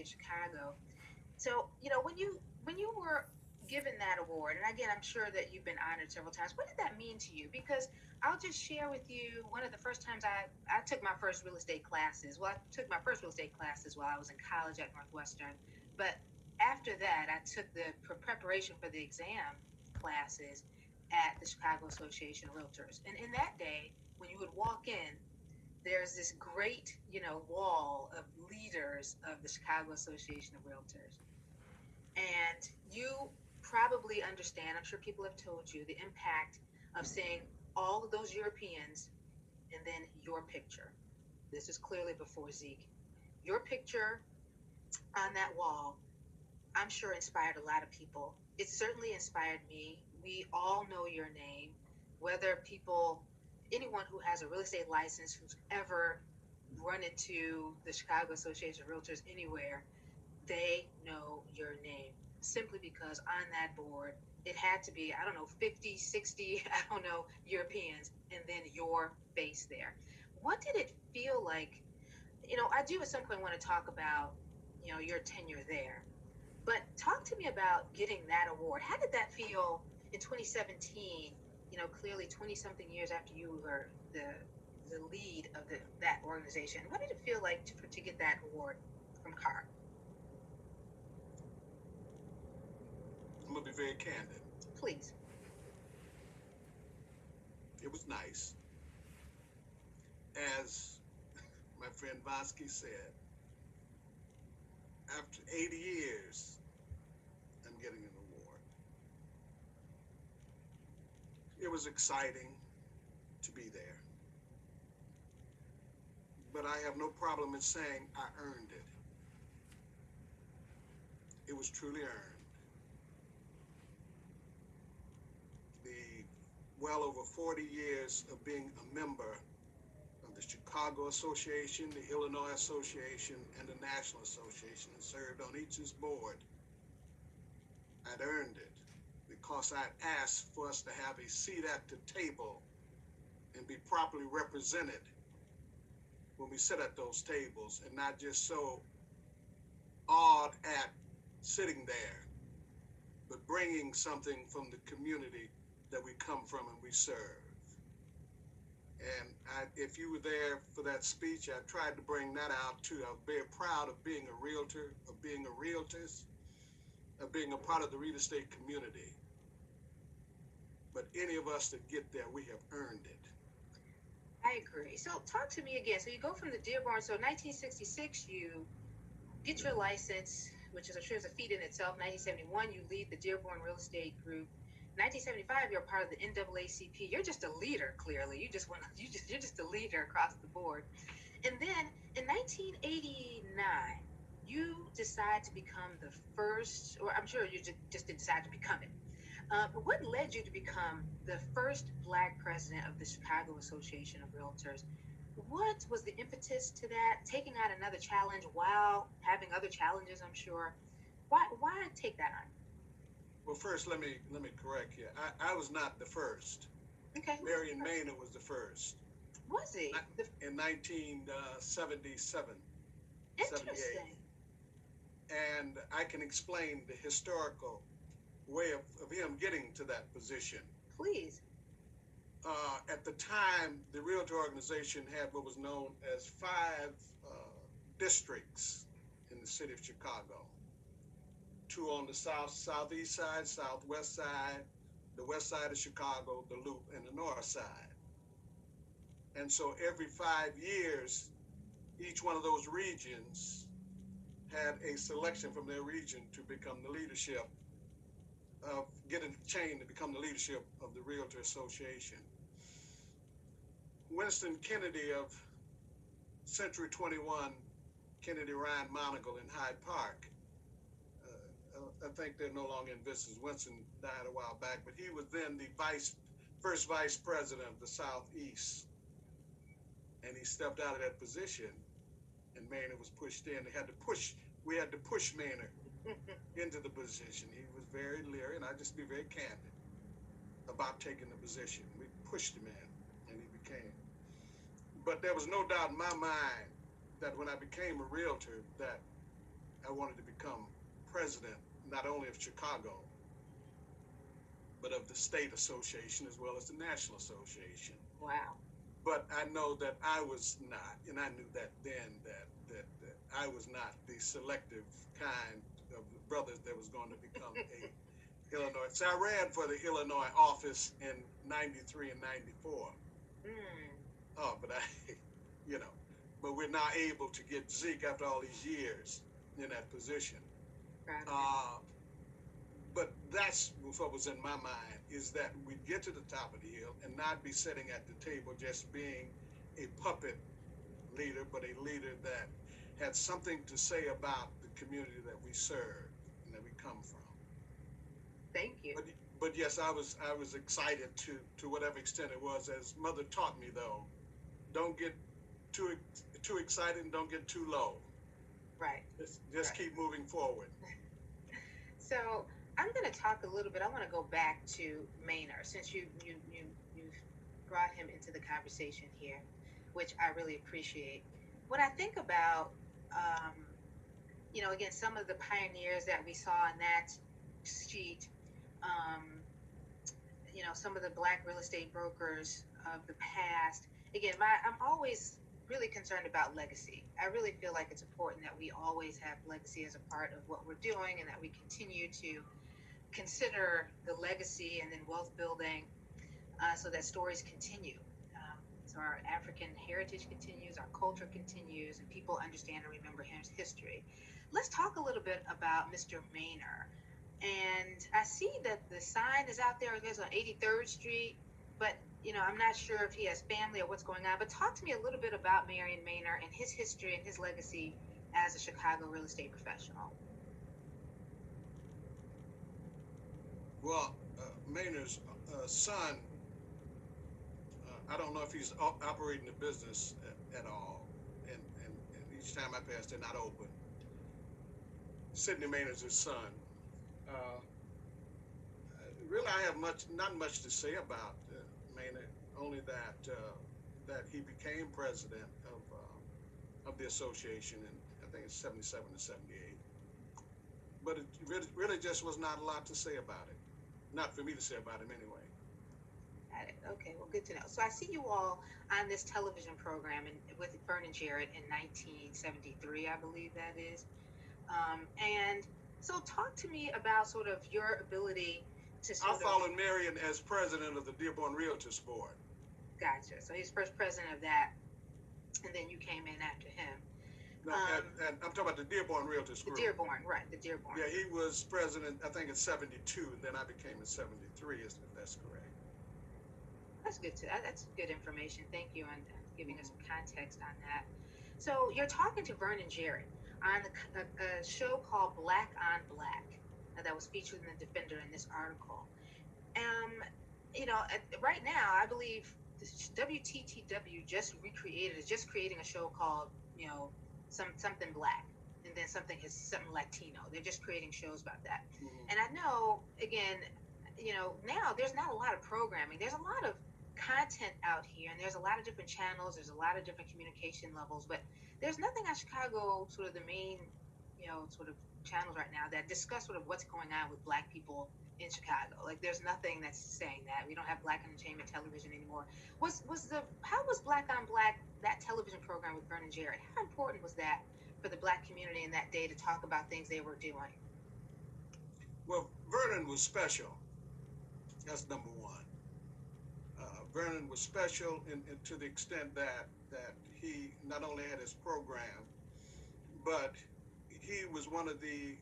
of Chicago. So, when you were given that award, and again, I'm sure that you've been honored several times. What did that mean to you? Because I'll just share with you one of the first times I took my first real estate classes. Well, I took my first real estate classes while I was in college at Northwestern, but after that, I took the preparation for the exam classes at the Chicago Association of Realtors. And in that day, when you would walk in, there's this great, wall of leaders of the Chicago Association of Realtors. And you probably understand, I'm sure people have told you, the impact of seeing all of those Europeans and then your picture. This is clearly before Zeke. Your picture on that wall, I'm sure inspired a lot of people. It certainly inspired me. We all know your name, whether anyone who has a real estate license who's ever run into the Chicago Association of Realtors anywhere, they know your name simply because on that board, it had to be, I don't know, 50, 60, I don't know, Europeans, and then your face there. What did it feel like? I do at some point want to talk about, your tenure there, but talk to me about getting that award. How did that feel in 2017? Clearly 20 something years after you were the lead of that organization. What did it feel like to get that award from Carr? I'm gonna be very candid. Please. It was nice. As my friend Vosky said, after 80 years, I'm getting an award. It was exciting to be there, but I have no problem in saying I earned it. It was truly earned. The well over 40 years of being a member of the Chicago Association, the Illinois Association, and the National Association, and served on each's board, I'd earned it because I'd asked for us to have a seat at the table and be properly represented when we sit at those tables, and not just so awed at sitting there, but bringing something from the community that we come from and we serve. And if you were there for that speech, I tried to bring that out too. I'm very proud of being a realtor, of being a realtist, of being a part of the real estate community. But any of us that get there, we have earned it. I agree. So talk to me again. So you go from the Dearborn. So 1966, you get your license, which is a feat in itself. 1971, you lead the Dearborn Real Estate Group. 1975, you're part of the NAACP. You're just a leader, clearly. You're just a leader across the board. And then in 1989, you decide to become the first, or I'm sure you just didn't decide to become it. But what led you to become the first Black president of the Chicago Association of Realtors? What was the impetus to that? Taking on another challenge while having other challenges, I'm sure. Why take that on? Well, first, let me correct you. I was not the first. Okay. Marion Maynard was the first. Was he? In 1977, 78. Interesting. And I can explain the historical way of him getting to that position. Please. At the time, the Realtor organization had what was known as 5 districts in the city of Chicago. 2 on the southeast side, southwest side, the west side of Chicago, the Loop, and the north side. And so every 5 years, each one of those regions had a selection from their region to become the leadership of getting chained to become the leadership of the Realtor Association. Winston Kennedy of Century 21, Kennedy Ryan Monagle in Hyde Park. I think they're no longer in business. Winston died a while back, but he was then the first vice president of the Southeast. And he stepped out of that position, and Maynard was pushed in. We had to push Maynard into the position. He was very leery, and I'll just be very candid about taking the position. We pushed him in, and he became. But there was no doubt in my mind that when I became a realtor, that I wanted to become president, not only of Chicago, but of the state association as well as the national association. Wow. But I know that I was not, and I knew that then that I was not the selective kind of brothers that was going to become a Illinois. So I ran for the Illinois office in '93 and '94. Mm. Oh, but but we're now able to get Zeke after all these years in that position. Right. But that's what was in my mind, is that we'd get to the top of the hill and not be sitting at the table just being a puppet leader, but a leader that had something to say about the community that we serve and that we come from. Thank you. But yes, I was excited to whatever extent it was. As Mother taught me, though, don't get too excited and don't get too low. Right. Just right. keep moving forward. So I'm going to talk a little bit. I want to go back to Maynard, since you brought him into the conversation here, which I really appreciate. When I think about, again, some of the pioneers that we saw on that sheet, some of the Black real estate brokers of the past. Again, I'm always really concerned about legacy. I really feel like it's important that we always have legacy as a part of what we're doing, and that we continue to consider the legacy and then wealth building, so that stories continue. So our African heritage continues, our culture continues, and people understand and remember his history. Let's talk a little bit about Mr. Maynard. And I see that the sign is out there, I guess, on 83rd Street, but I'm not sure if he has family or what's going on. But talk to me a little bit about Marion Maynard and his history and his legacy as a Chicago real estate professional. Well, Maynard's son, I don't know if he's operating the business at all, and each time I pass, they're not open. Sidney Maynard's his son. Really, I have not much to say about Maynard, only that he became president of the association in, I think it's 77 to 78. But it really just was not a lot to say about it. Not for me to say about him anyway. Got it. Okay, well, good to know. So I see you all on this television program with Vernon Jarrett in 1973, I believe that is. And so talk to me about sort of your ability to I followed Marion as president of the Dearborn Realtors Board. Gotcha. So he's first president of that, and then you came in after him. No, and I'm talking about the Dearborn Realtors Group. The Dearborn, right, the Dearborn. Yeah, he was president, I think, in 72, and then I became in 73, if that's correct. That's good. That's good information. Thank you on giving us some context on that. So you're talking to Vernon Jarrett on a show called Black on Black that was featured in the Defender in this article. Right now, I believe WTTW is just creating a show called, something Black, and then something Latino. They're just creating shows about that. Mm-hmm. And I know, again, now there's not a lot of programming. There's a lot of content out here, and there's a lot of different channels. There's a lot of different communication levels, but there's nothing on Chicago, sort of the main, sort of channels right now that discuss sort of what's going on with Black people in Chicago. Like, there's nothing that's saying that. We don't have Black entertainment television anymore. How was Black on Black, that television program with Vernon Jarrett, how important was that for the Black community in that day to talk about things they were doing? Well, Vernon was special. That's number one. Vernon was special to the extent that he not only had his program, but he was one of the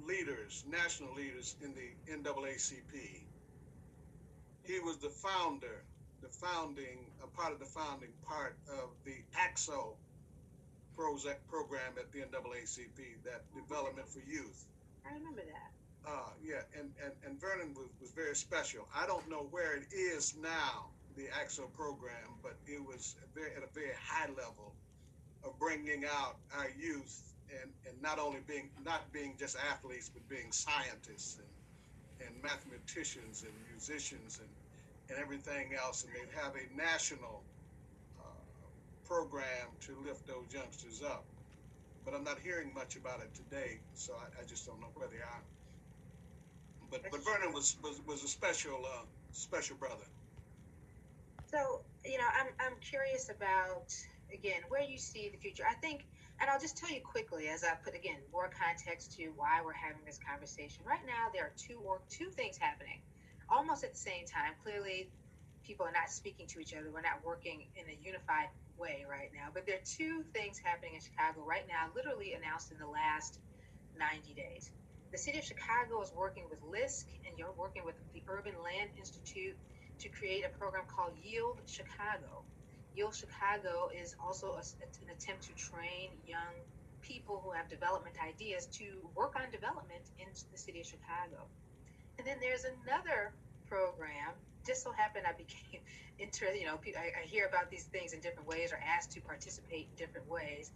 leaders, national leaders in the NAACP. He was a part of the founding part of the AXO program at the NAACP, that Development for Youth. I remember that. And Vernon was very special. I don't know where it is now, the AXO program, but it was at a very high level of bringing out our youth and not being just athletes, but being scientists and mathematicians and musicians and everything else. And they'd have a national program to lift those youngsters up. but I'm not hearing much about it today, so I just don't know where they are. But That's Vernon true. was a special special brother. So, I'm curious about, again, where you see the future. I think, and I'll just tell you quickly as I put, again, more context to why we're having this conversation. Right now, there are two things happening almost at the same time. Clearly, people are not speaking to each other. We're not working in a unified way right now. But there are two things happening in Chicago right now, literally announced in the last 90 days. The city of Chicago is working with LISC, and you're working with the Urban Land Institute to create a program called Yield Chicago. Yield Chicago is also an attempt to train young people who have development ideas to work on development in the city of Chicago. And then there's another program. Just so happened I became interested. I hear about these things in different ways or asked to participate in different ways.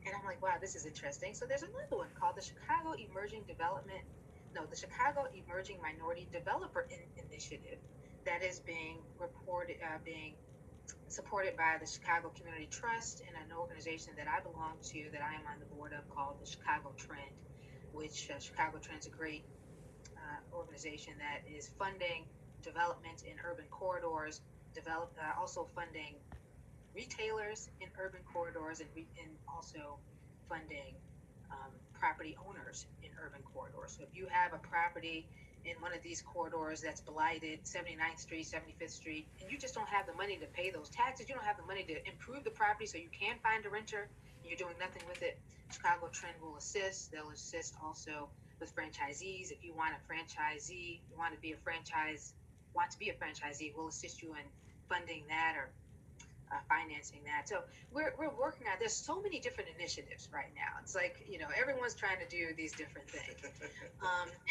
And I'm like, wow, this is interesting. So there's another one called the Chicago Emerging Development, no, the Chicago Emerging Minority Developer Initiative that is being supported by the Chicago Community Trust and an organization that I belong to, that I am on the board of, called the Chicago Trend, which Chicago Trend's a great organization that is funding development in urban corridors, also funding retailers in urban corridors, and also funding property owners in urban corridors. So if you have a property in one of these corridors that's blighted, 79th Street, 75th Street, and you just don't have the money to pay those taxes, you don't have the money to improve the property so you can find a renter, and you're doing nothing with it, Chicago Trend will assist. They'll assist also with franchisees. If you want a franchisee, you want to be a franchisee, we'll assist you in funding that or financing that. So we're working on. There's so many different initiatives right now. It's like everyone's trying to do these different things.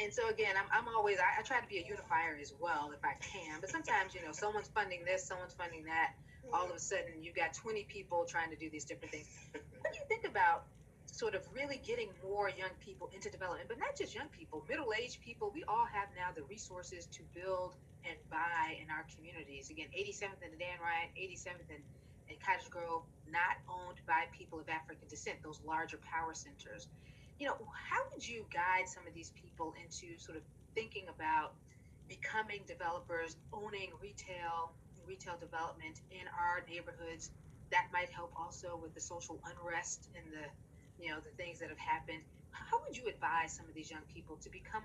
And so again, I'm always I try to be a unifier as well if I can. But sometimes someone's funding this, someone's funding that. All of a sudden, you've got 20 people trying to do these different things. What do you think about sort of really getting more young people into development, but not just young people, middle-aged people? We all have now the resources to build and buy in our communities. Again, 87th and Dan Ryan, 87th and Cottage Grove, not owned by people of African descent, those larger power centers. How would you guide some of these people into sort of thinking about becoming developers, owning retail development in our neighborhoods? That might help also with the social unrest and the things that have happened. How would you advise some of these young people to become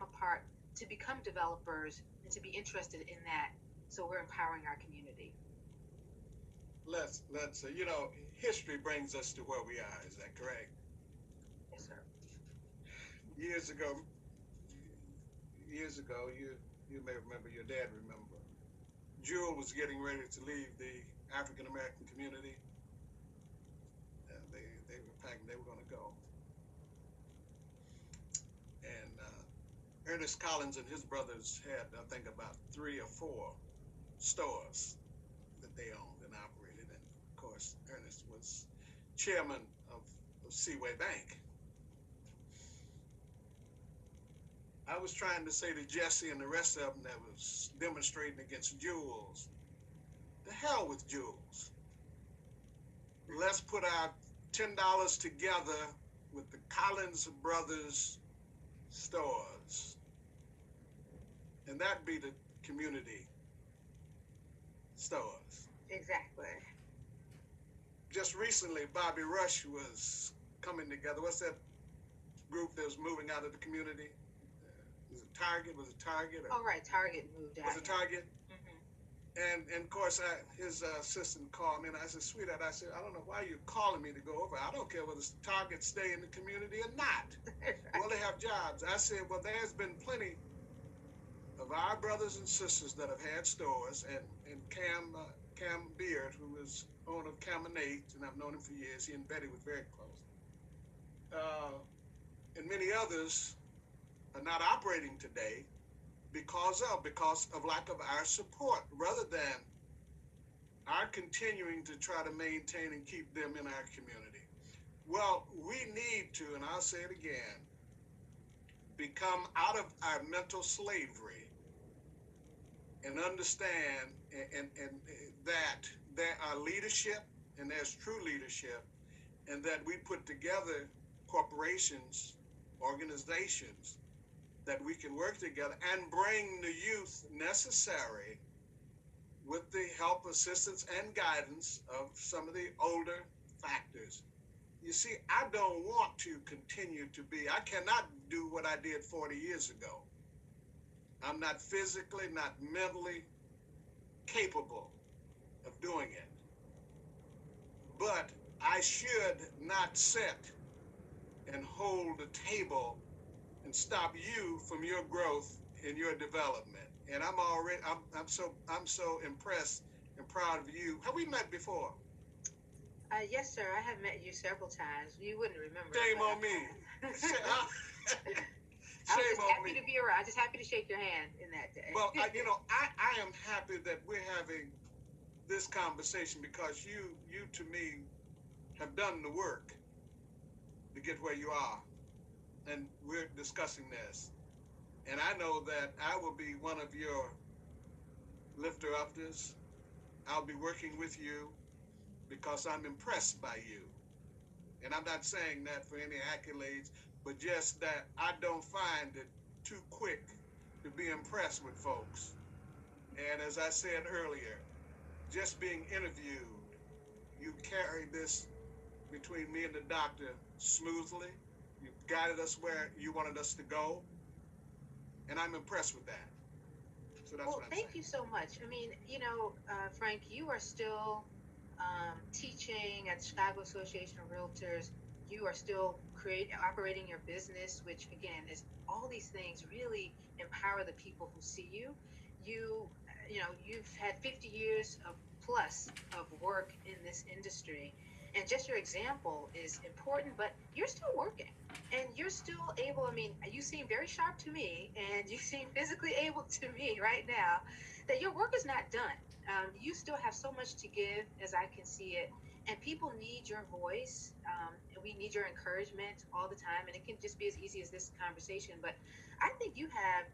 developers and to be interested in that, so we're empowering our community? Let's history brings us to where we are. Is that correct? Yes, sir. Years ago, you may remember. Your dad remember. Jewel was getting ready to leave the African American community. They were packing. They were going to go. And Ernest Collins and his brothers had, I think, about 3 or 4 stores that they owned and operated. And of course, Ernest was chairman of Seaway Bank. I was trying to say to Jesse and the rest of them that was demonstrating against Jules, the hell with Jules. Let's put our $10 together with the Collins brothers stores, and that'd be the community stores. Exactly. Just recently, Bobby Rush was coming together. What's that group that was moving out of the community? Was it Target? Oh, right. Target moved out. Was it Target? Mm-hmm. And of course, his assistant called me, and I said, "Sweetheart," I said, "I don't know why you're calling me to go over. I don't care whether Target stay in the community or not. Well, they have jobs." I said, "Well, there's been plenty of our brothers and sisters that have had stores, and Cam Beard, who is owner of Caminate, and I've known him for years. He and Betty were very close. And many others are not operating today because of lack of our support, rather than our continuing to try to maintain and keep them in our community. Well, we need to, and I'll say it again, become out of our mental slavery and understand and that there are leadership, and there's true leadership, and that we put together corporations, organizations, that we can work together and bring the youth necessary with the help, assistance, and guidance of some of the older factors. You see, I don't want to continue to be, I cannot do what I did 40 years ago. I'm not physically, not mentally capable of doing it. But I should not sit and hold the table and stop you from your growth and your development. And I'm so impressed and proud of you. Have we met before? Yes, sir. I have met you several times. You wouldn't remember. Shame on me. I was Shame just on happy me. to be around. Just happy to shake your hand in that day. Well, I am happy that we're having this conversation because you to me have done the work to get where you are, and we're discussing this. And I know that I will be one of your lifter uppers. I'll be working with you because I'm impressed by you. And I'm not saying that for any accolades, but just that I don't find it too quick to be impressed with folks. And as I said earlier, just being interviewed, you carried this between me and the doctor smoothly. You guided us where you wanted us to go, and I'm impressed with that. So that's Well, what I'm thank saying. you so much. I mean, Frank, you are still teaching at the Chicago Association of Realtors. You are still operating your business, which again is all these things really empower the people who see you. You, you've had 50 years of plus of work in this industry, and just your example is important. But you're still working, and you're still able. I mean, you seem very sharp to me, and you seem physically able to me right now. That your work is not done. You still have so much to give, as I can see it, and people need your voice. And we need your encouragement all the time, and it can just be as easy as this conversation. But I think you have.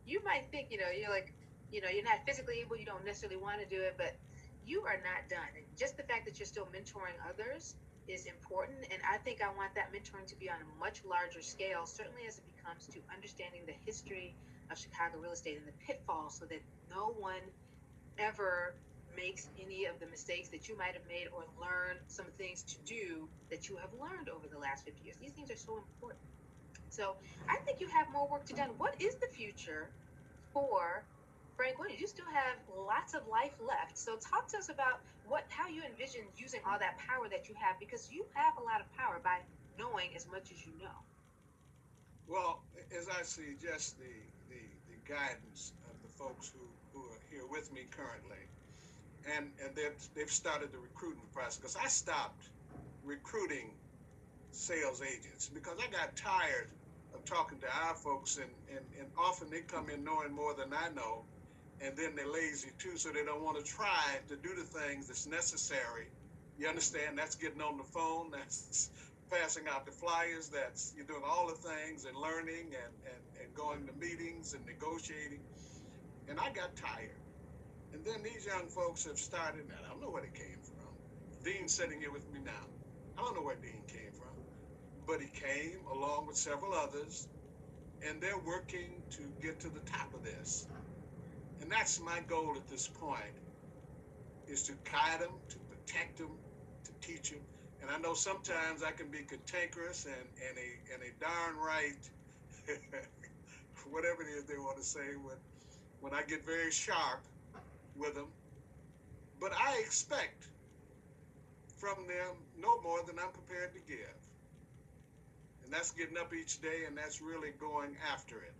You might think, you're like, you're not physically able. You don't necessarily want to do it, but you are not done. And just the fact that you're still mentoring others is important. And I think I want that mentoring to be on a much larger scale, certainly as it becomes to understanding the history of Chicago real estate and the pitfalls so that no one ever makes any of the mistakes that you might have made or learn some things to do that you have learned over the last 50 years. These things are so important. So I think you have more work to do. What is the future for Frank Williams? You still have lots of life left. So talk to us about how you envision using all that power that you have, because you have a lot of power by knowing as much as you know. Well, as I see just the guidance of the folks who are here with me currently, and they've started the recruiting process, because I stopped recruiting sales agents because I got tired of talking to our folks, and often they come in knowing more than I know, and then they're lazy too, so they don't want to try to do the things that's necessary. You understand? That's getting on the phone, that's passing out the flyers, that's you're doing all the things and learning and going to meetings and negotiating. And I got tired. And then these young folks have started, and I don't know where they came from. Dean's sitting here with me now. I don't know where Dean came from, but he came along with several others, and they're working to get to the top of this. And that's my goal at this point, is to guide them, to protect them, to teach them. And I know sometimes I can be cantankerous and a darn right, whatever it is they want to say, when I get very sharp with them. But I expect from them no more than I'm prepared to give. And that's getting up each day, and that's really going after it.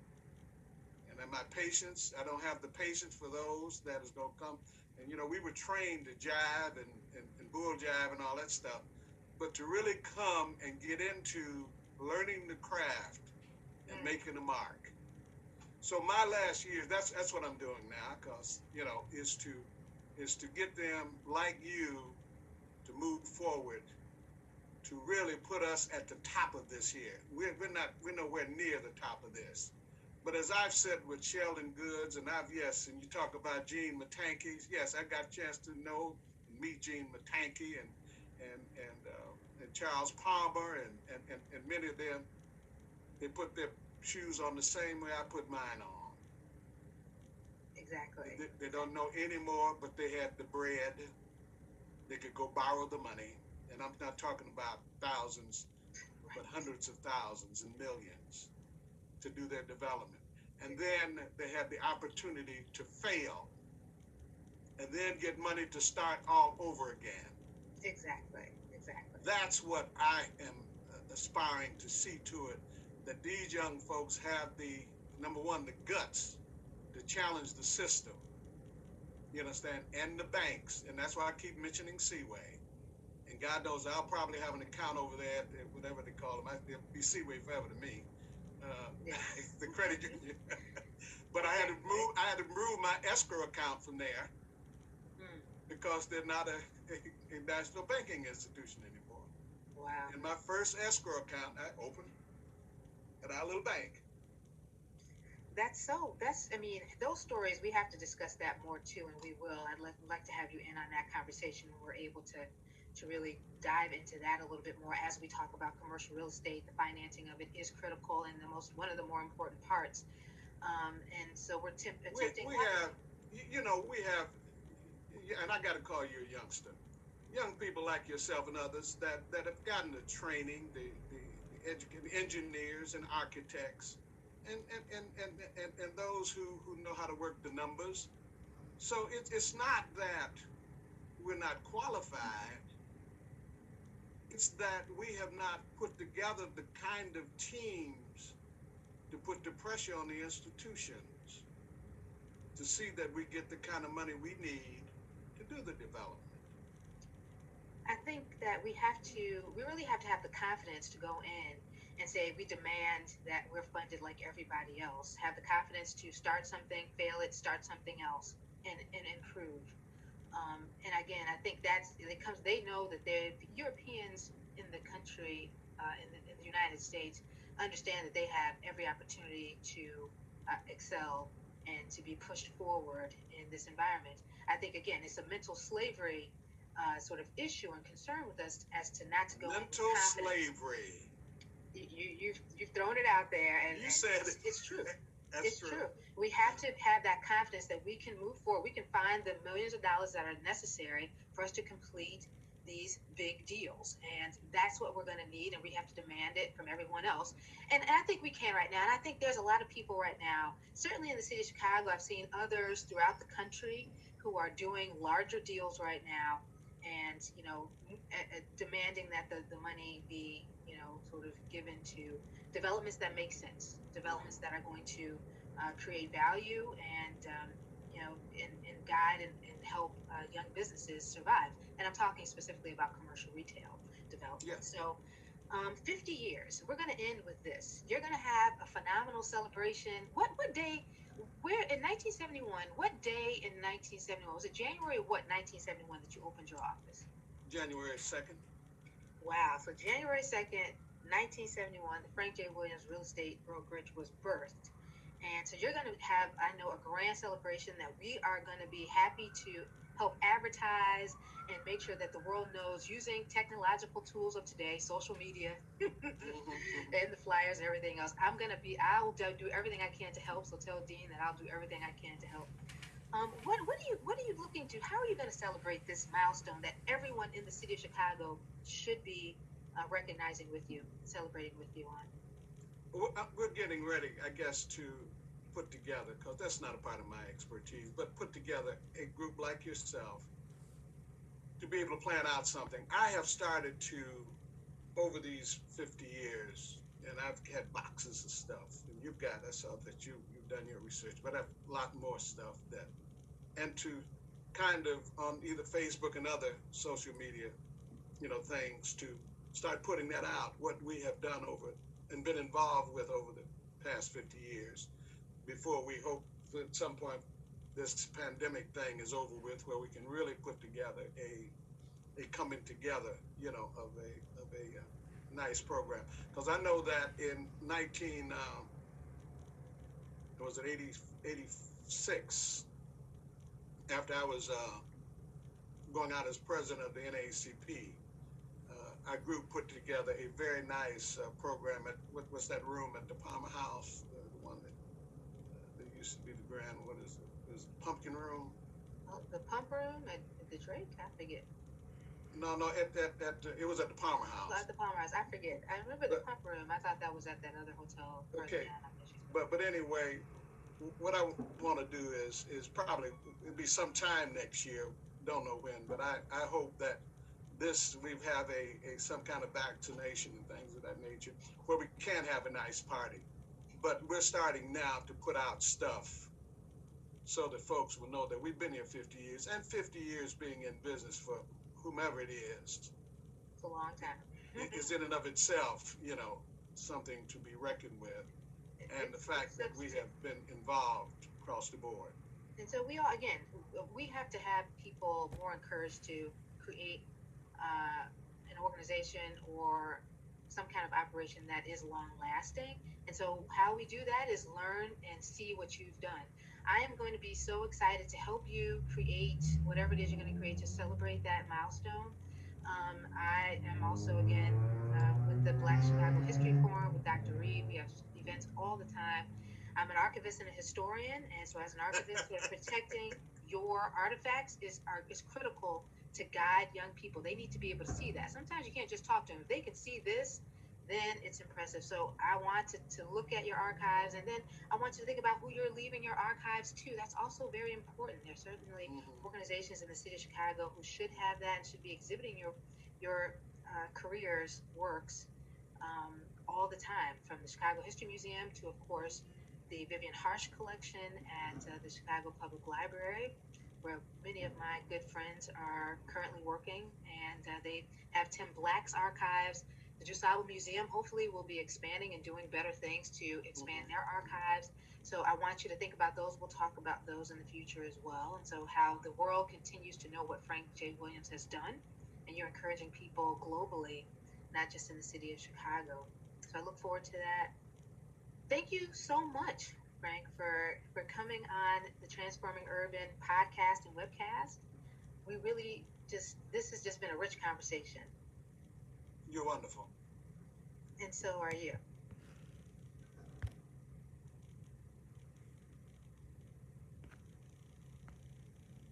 And then my patience, I don't have the patience for those that is going to come. And, we were trained to jive and bull jive and all that stuff. But to really come and get into learning the craft and making a mark. So my last year, that's what I'm doing now, because, is to get them like you to move forward, to really put us at the top of this here. We're nowhere near the top of this. But as I've said with Sheldon Goods, and and you talk about Gene Matanke, yes, I got a chance to know and meet Gene Matanke and Charles Palmer and many of them, they put their shoes on the same way I put mine on. Exactly. They don't know anymore, but they had the bread. They could go borrow the money. And I'm not talking about thousands, but hundreds of thousands and millions to do their development. And then they had the opportunity to fail and then get money to start all over again. Exactly. That's what I am aspiring to see to it, that these young folks have the, number one, the guts to challenge the system, you understand, and the banks. And that's why I keep mentioning Seaway. And God knows I'll probably have an account over there, whatever they call them. It'll be Seaway forever to me. The credit union. But I had to move my escrow account from there because they're not a national banking institution anymore. Wow. And my first escrow account I opened at our little bank. I mean, those stories, we have to discuss that more too, and we will. I'd like to have you in on that conversation when we're able to really dive into that a little bit more as we talk about commercial real estate. The financing of it is critical and one of the more important parts. And so we're attempting. We have, and I got to call you a youngster. Young people like yourself and others that have gotten the training, the engineers and architects, and those who know how to work the numbers. So it's not that we're not qualified. It's that we have not put together the kind of teams to put the pressure on the institutions to see that we get the kind of money we need to do the development. I think that we really have to have the confidence to go in and say we demand that we're funded like everybody else. Have the confidence to start something, fail it, start something else, and improve. And again, I think they know that the Europeans in the country, in the United States, understand that they have every opportunity to excel and to be pushed forward in this environment. I think, again, it's a mental slavery sort of issue and concern with us as to not to go mental into slavery. You've thrown it out there, and you said it's true. It's true. We have to have that confidence that we can move forward. We can find the millions of dollars that are necessary for us to complete these big deals. And that's what we're going to need. And we have to demand it from everyone else. And I think we can right now. And I think there's a lot of people right now, certainly in the city of Chicago, I've seen others throughout the country who are doing larger deals right now and, demanding that the money be, sort of given to developments that make sense, developments that are going to create value and guide and help young businesses survive. And I'm talking specifically about commercial retail development. Yes. So 50 years, we're going to end with this. You're going to have a phenomenal celebration. What day? Where in 1971? What day in 1971? Was it January of what 1971 that you opened your office? January 2nd. Wow. So January 2nd, 1971, the Frank J. Williams Real Estate Brokerage was birthed. And so you're going to have, I know, a grand celebration that we are going to be happy to help advertise and make sure that the world knows using technological tools of today, social media, and the flyers and everything else. I will do everything I can to help. So tell Dean that I'll do everything I can to help. What are you looking to? How are you going to celebrate this milestone that everyone in the city of Chicago should be recognizing with you, celebrating with you on? We're getting ready, I guess, to put together, because that's not a part of my expertise, but put together a group like yourself to be able to plan out something. I have started to, over these 50 years, and I've had boxes of stuff, and I saw that you've done your research, but I have a lot more stuff and to kind of on either Facebook and other social media, things, to start putting that out, what we have done over and been involved with over the past 50 years, before we hope that at some point this pandemic thing is over with, where we can really put together a coming together, of a nice program. Because I know that in 86, after I was going out as president of the NAACP, our group put together a very nice program at what's that room at the Palmer House, the one that used to be the grand. What is it? Is it Pumpkin Room? Oh, the pump room at the Drake? I forget. No, no, it was at the Palmer Oh, House. at the Palmer House. I forget. I remember the But pump room. I thought that was at that other hotel further okay, down on Michigan. but anyway, what I want to do is probably it'll be sometime next year. Don't know when, but I hope that this we have a some kind of vaccination and things of that nature where we can have a nice party. But we're starting now to put out stuff so that folks will know that we've been here 50 years and 50 years being in business for whomever it is. It's a long time. Is in and of itself, you know, something to be reckoned with, and the fact that we have been involved across the board. And so we all, again, we have to have people more encouraged to create an organization or some kind of operation that is long lasting. And so how we do that is learn and see what you've done. I am going to be so excited to help you create whatever it is you're going to create to celebrate that milestone. I am also, again, with the Black Chicago History Forum with Dr. Reed. We have events all the time. I'm an archivist and a historian, and so as an archivist, sort of protecting your artifacts is critical to guide young people. They need to be able to see that. Sometimes you can't just talk to them. If they can see this, then it's impressive. So I want to look at your archives, and then I want you to think about who you're leaving your archives to. That's also very important. There's certainly organizations in the city of Chicago who should have that and should be exhibiting your careers works all the time, from the Chicago History Museum to, of course, the Vivian Harsh collection at the Chicago Public Library, where many of my good friends are currently working, and they have Tim Black's archives. The DuSable Museum hopefully will be expanding and doing better things to expand their archives. So I want you to think about those. We'll talk about those in the future as well. And so how the world continues to know what Frank J. Williams has done, and you're encouraging people globally, not just in the city of Chicago. So I look forward to that. Thank you so much, Frank, for coming on the Transforming Urban podcast and webcast. We really this has just been a rich conversation. You're wonderful. And so are you.